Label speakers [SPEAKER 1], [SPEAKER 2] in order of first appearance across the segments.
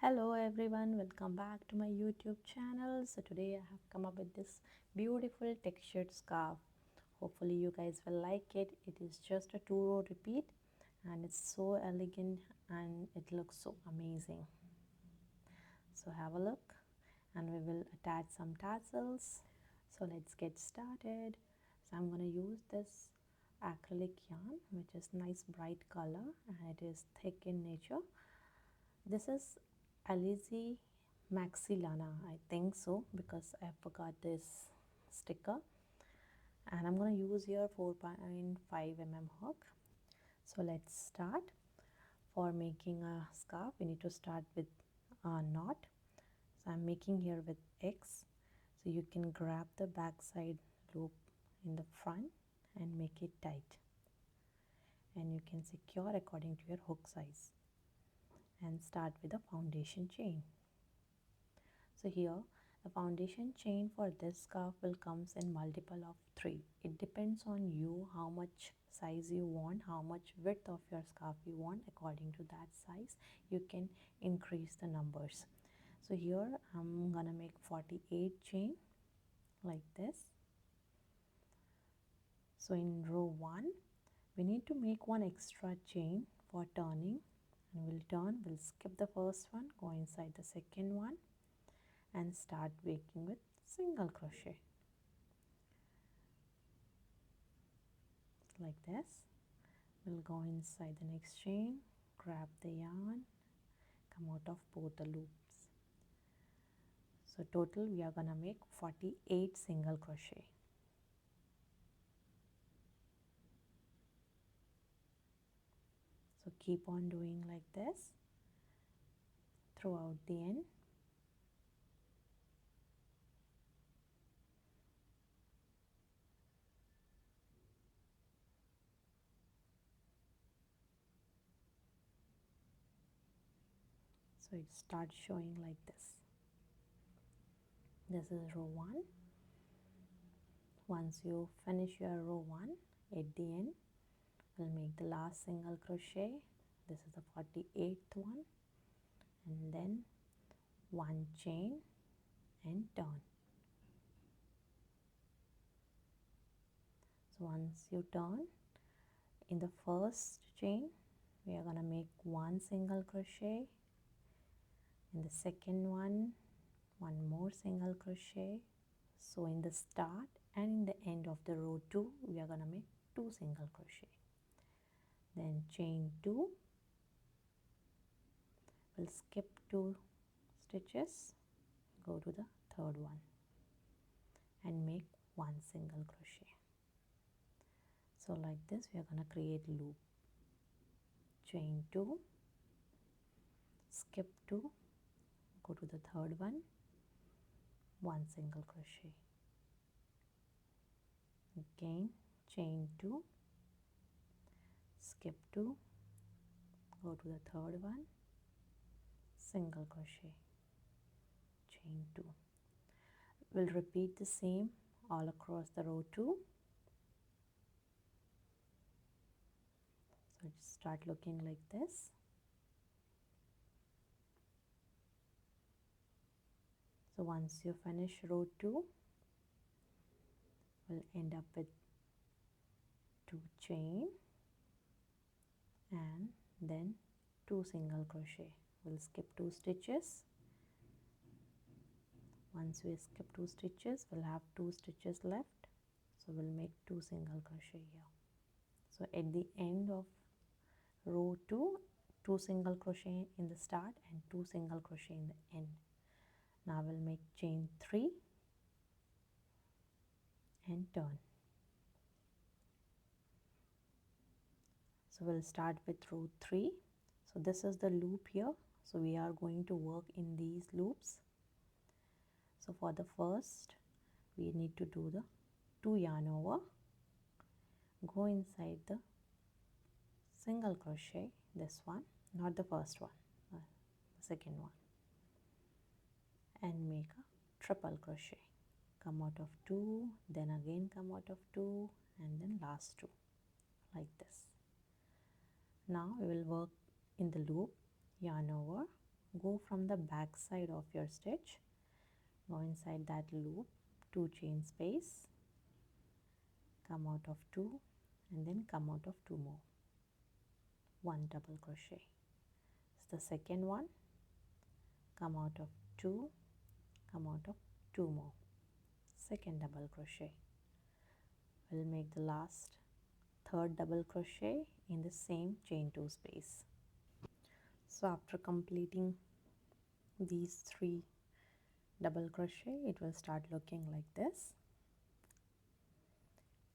[SPEAKER 1] Hello everyone, welcome back to my YouTube channel. So today I have come up with this beautiful textured scarf. Hopefully you guys will like it. It is just a 2-row repeat and it's so elegant and it looks so amazing. So have a look and we will attach some tassels. So let's get started. So I'm going to use this acrylic yarn which is nice bright color and it is thick in nature. This is Alizi Maxilana, I think so, because I forgot this sticker. And I'm going to use here 4.5 mm hook. So let's start. For making a scarf, we need to start with a knot. So I'm making here with X. So you can grab the back side loop in the front and make it tight. And you can secure according to your hook size. And start with a foundation chain. So here the foundation chain for this scarf will comes in multiple of 3. It depends on you how much size you want, how much width of your scarf you want. According to that size you can increase the numbers. So here I'm gonna make 48 chain like this. So in row 1 we need to make one extra chain for turning, and we'll skip the first one, go inside the second one and start making with single crochet like this. We'll go inside the next chain, grab the yarn, come out of both the loops. So total we are gonna make 48 single crochet. So keep on doing like this throughout the end. So it starts showing like this. This is row 1. Once you finish your row 1, at the end we'll make the last single crochet. This is the 48th one, and then one chain and turn. So once you turn, in the first chain we are gonna make one single crochet, in the second one more single crochet. So in the start and in the end of the row 2 we are gonna make 2 single crochet, then chain 2, we'll skip 2 stitches, go to the third one and make one single crochet. So like this we are going to create loop, chain 2, skip 2, go to the third one single crochet, again chain 2, skip 2, go to the third one, single crochet, chain 2. We'll repeat the same all across the row 2. So start looking like this. So once you finish row 2, we'll end up with 2 chain and then 2 single crochet. We'll skip 2 stitches. Once we skip 2 stitches, we'll have 2 stitches left. So we'll make 2 single crochet here. So at the end of row 2, 2 single crochet in the start and 2 single crochet in the end. Now we'll make chain 3 and turn. So we'll start with row 3. So this is the loop here. So we are going to work in these loops. So for the first, we need to do the 2 yarn over, go inside the single crochet, this one, not the first one, the second one, and make a triple crochet. Come out of 2, then again come out of 2, and then last 2 like this. Now we will work in the loop, yarn over, go from the back side of your stitch, go inside that loop, 2 chain space, come out of 2 and then come out of 2 more, 1 double crochet. It's the second one, come out of 2, come out of 2 more, second double crochet. We'll make the last third double crochet in the same chain 2 space. So after completing these 3 double crochet, it will start looking like this,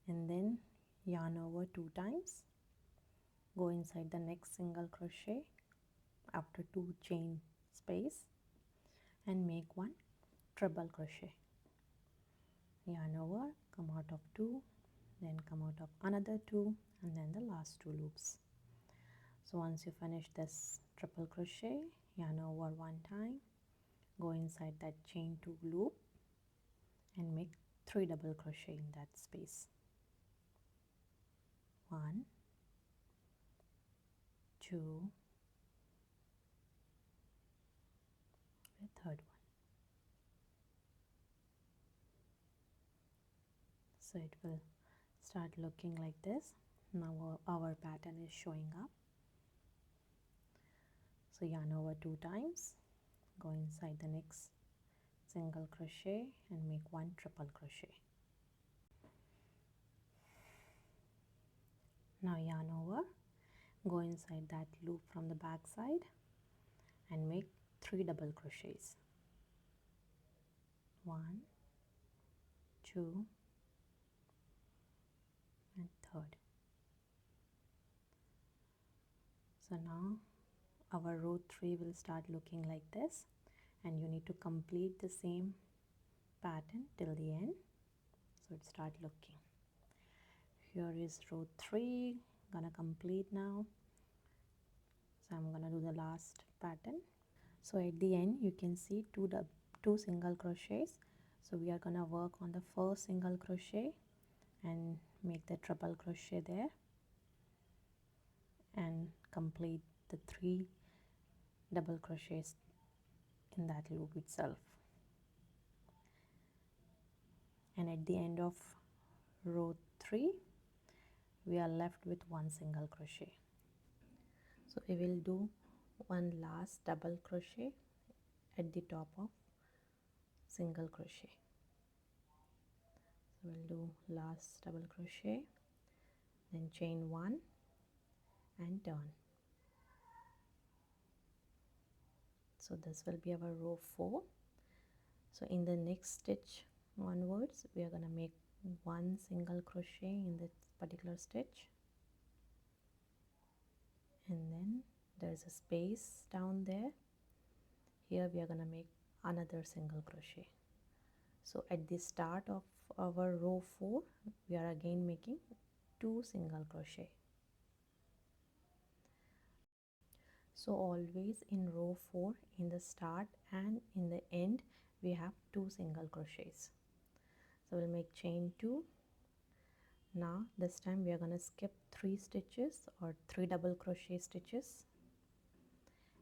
[SPEAKER 1] and then yarn over 2 times, go inside the next single crochet after 2 chain space and make 1 treble crochet, yarn over, come out of 2, then come out of another 2 and then the last 2 loops. So once you finish this triple crochet, yarn over 1 time, go inside that chain 2 loop and make 3 double crochet in that space, 1, 2, the third one. So it will start looking like this. Now our pattern is showing up. So yarn over 2 times, go inside the next single crochet and make 1 triple crochet. Now yarn over, go inside that loop from the back side and make 3 double crochets, 1, 2 and third. So now our row 3 will start looking like this, and you need to complete the same pattern till the end. So it start looking. Here is row 3, gonna complete now. So I'm gonna do the last pattern. So at the end you can see two single crochets. So we are gonna work on the first single crochet and make the triple crochet there and complete the 3 double crochets in that loop itself. And at the end of row 3 we are left with 1 single crochet. So we will do one last double crochet at the top of single crochet. So we'll do last double crochet, then chain 1 and turn. So this will be our row 4. So in the next stitch onwards we are going to make 1 single crochet in this particular stitch, and then there's a space down there. Here we are going to make another single crochet. So at the start of our row 4 we are again making 2 single crochet. So always in row 4, in the start and in the end we have 2 single crochets. So we'll make chain 2. Now this time we are going to skip 3 stitches or 3 double crochet stitches,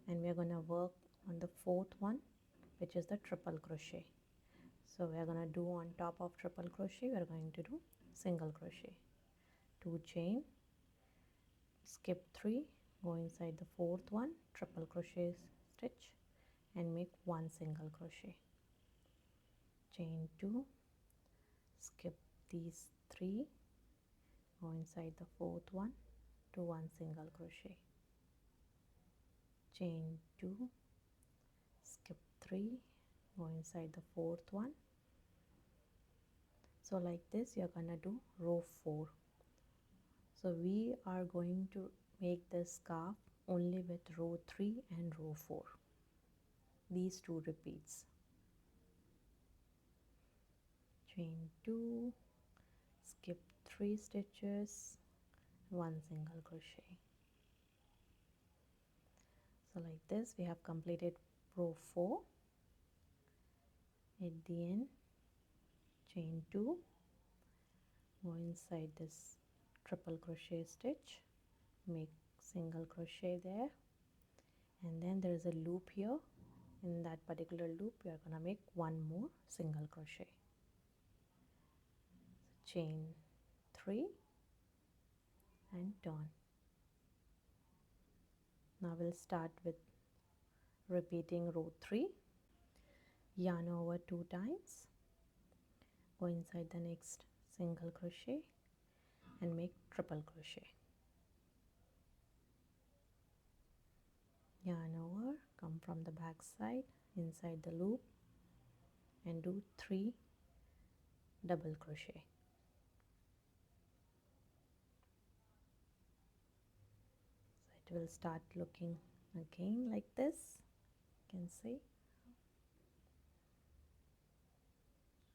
[SPEAKER 1] and we are going to work on the 4th one, which is the triple crochet. So we are going to do on top of triple crochet, we are going to do single crochet, 2 chain, skip 3, go inside the 4th one, triple crochet stitch and make 1 single crochet, chain 2, skip these 3, go inside the 4th one, do 1 single crochet, chain 2, skip 3, go inside the 4th one. So like this you are gonna do row 4. So we are going to make this scarf only with row 3 and row 4, these 2 repeats, chain 2, skip 3 stitches, 1 single crochet. So like this we have completed row 4. At the end, chain 2, go inside this triple crochet stitch, make single crochet there and then there is a loop here. In that particular loop we are going to make one more single crochet. Chain 3 and turn. Now we'll start with repeating row 3, yarn over 2 times, go inside the next single crochet and make triple crochet. Yarn over, come from the back side inside the loop and do 3 double crochet. So it will start looking again like this, you can see.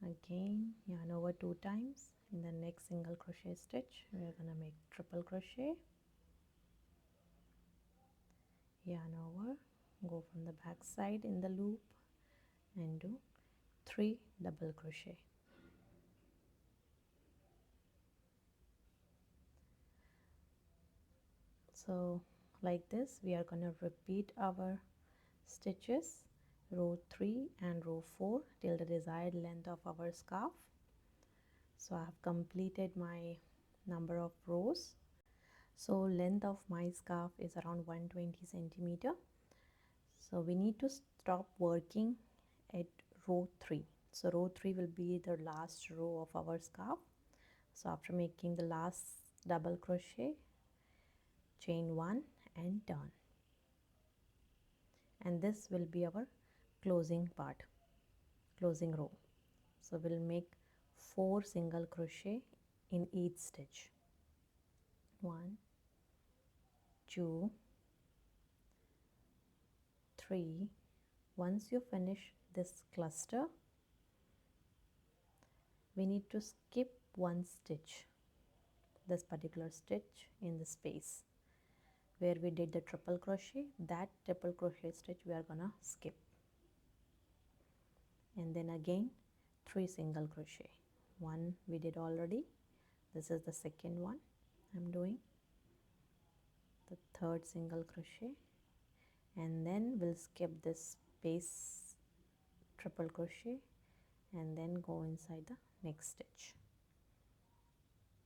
[SPEAKER 1] Again yarn over 2 times. In the next single crochet stitch we are going to make triple crochet, yarn over, go from the back side in the loop and do 3 double crochet. So like this we are going to repeat our stitches, row 3 and row 4, till the desired length of our scarf. So I have completed my number of rows. So length of my scarf is around 120 centimeter. So we need to stop working at row 3. So row 3 will be the last row of our scarf. So after making the last double crochet, chain 1 and turn, and this will be our closing part, closing row. So we'll make 4 single crochet in each stitch. 1, 2, 3. Once you finish this cluster, we need to skip one stitch, this particular stitch in the space where we did the triple crochet. That triple crochet stitch we are gonna skip, and then again 3 single crochet. One we did already, this is the second one I'm doing, the third single crochet, and then we'll skip this space triple crochet and then go inside the next stitch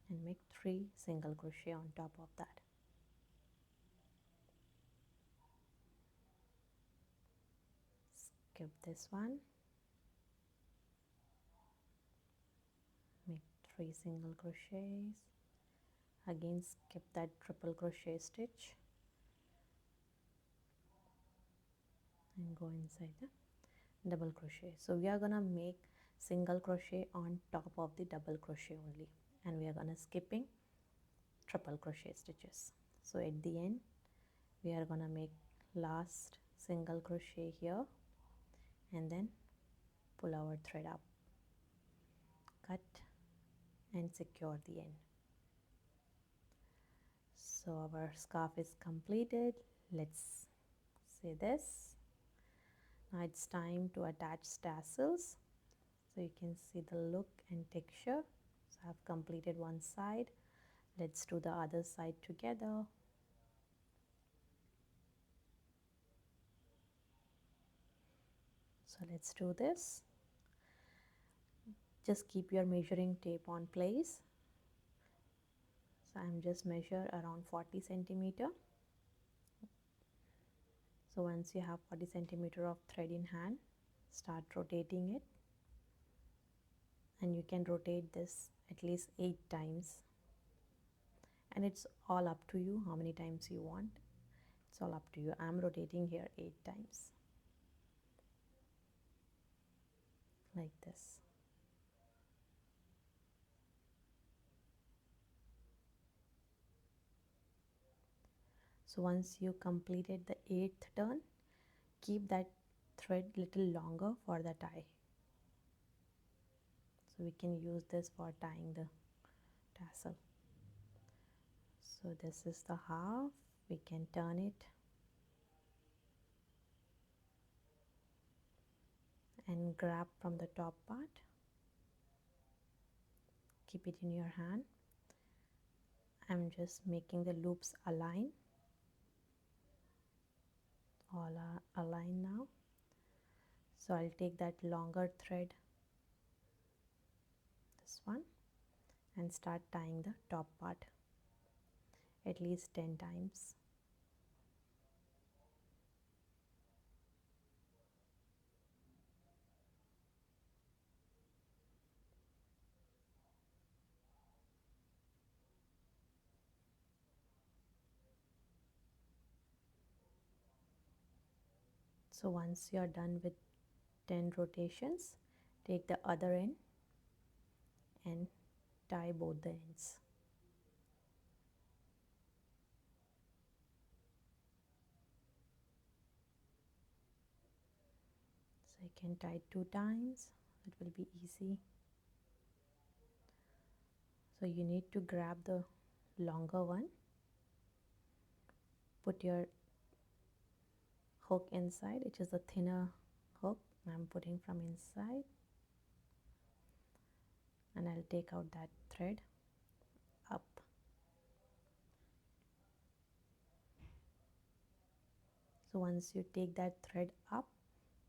[SPEAKER 1] and make 3 single crochet on top of that. Skip this one, make 3 single crochets, again skip that triple crochet stitch and go inside the double crochet. So we are gonna make single crochet on top of the double crochet only, and we are gonna skipping triple crochet stitches. So at the end we are gonna make last single crochet here and then pull our thread up, cut and secure the end. So our scarf is completed. Let's say this. Now it's time to attach tassels, so you can see the look and texture. So I have completed one side. Let's do the other side together. So let's do this. Just keep your measuring tape on place. So I'm just measure around 40 centimeter. So once you have 40 centimeter of thread in hand, start rotating it, and you can rotate this at least 8 times, and it's all up to you how many times you want. It's all up to you. I'm rotating here 8 times like this. So once you completed the 8th turn, keep that thread little longer for the tie. So we can use this for tying the tassel. So this is the half. We can turn it and grab from the top part. Keep it in your hand. I'm just making the loops align. all are aligned now. So I'll take that longer thread, this one, and start tying the top part at least 10 times. So once you are done with 10 rotations, take the other end and tie both the ends. So you can tie 2 times, it will be easy. So you need to grab the longer one, put your hook inside, which is a thinner hook I'm putting from inside, and I'll take out that thread up. So once you take that thread up,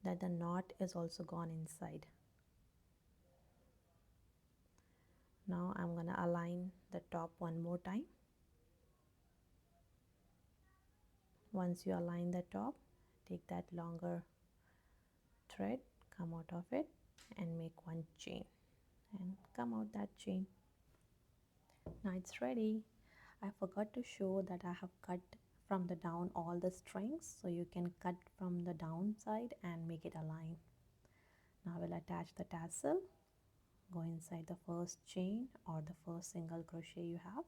[SPEAKER 1] that the knot is also gone inside. Now I'm gonna align the top one more time. Once you align the top, take that longer thread, come out of it and make one chain and come out that chain. Now it's ready. I forgot to show that I have cut from the down all the strings, so you can cut from the down side and make it align. Now I will attach the tassel, go inside the first chain or the first single crochet you have,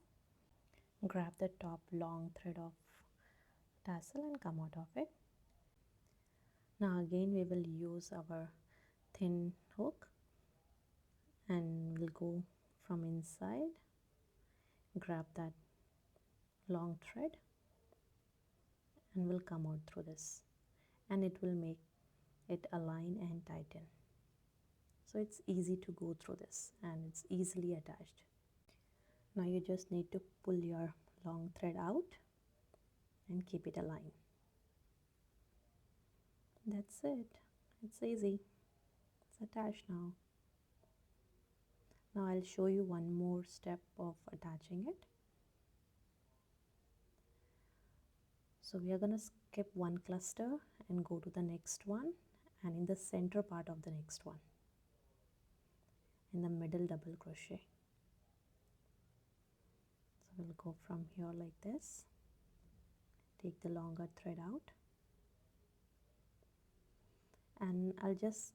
[SPEAKER 1] grab the top long thread of tassel and come out of it. Now again we will use our thin hook and we'll go from inside, grab that long thread and we'll come out through this, and it will make it align and tighten. So it's easy to go through this and it's easily attached. Now you just need to pull your long thread out and keep it aligned. That's it. It's easy. It's attached now. Now I'll show you one more step of attaching it. So we are going to skip one cluster and go to the next one, and in the center part of the next one, in the middle double crochet. So we'll go from here like this, take the longer thread out, and I'll just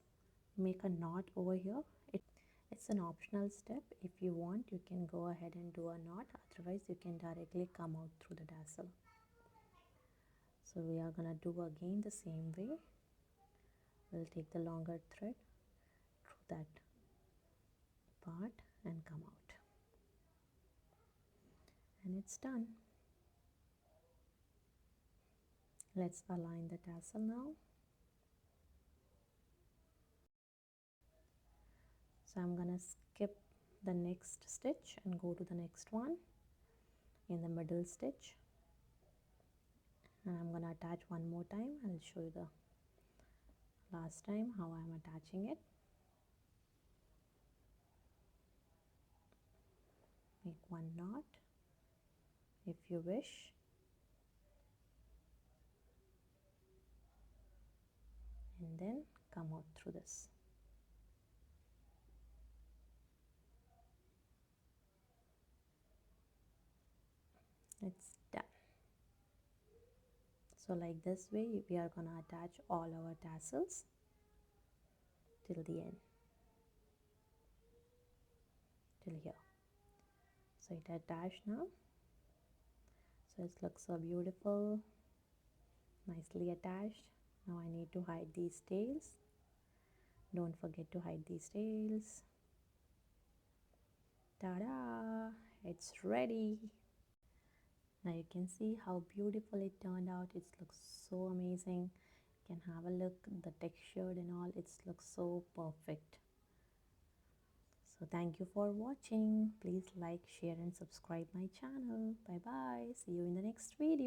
[SPEAKER 1] make a knot over here. It's an optional step. If you want, you can go ahead and do a knot, otherwise you can directly come out through the tassel. So we are gonna do again the same way. We'll take the longer thread through that part and come out, and it's done. Let's align the tassel now. So I'm gonna skip the next stitch and go to the next one in the middle stitch, and I'm gonna attach one more time. I'll show you the last time how I'm attaching it. Make one knot if you wish, and then come out through this. It's done. So like this way we are gonna attach all our tassels till the end, till here. So it attached now. So it looks so beautiful, nicely attached. Now I need to hide these tails. Don't forget to hide these tails. Ta-da! It's ready. Now you can see how beautiful it turned out. It looks so amazing. You can have a look, the texture and all, it looks so perfect. So thank you for watching. Please like, share and subscribe my channel. Bye bye. See you in the next video.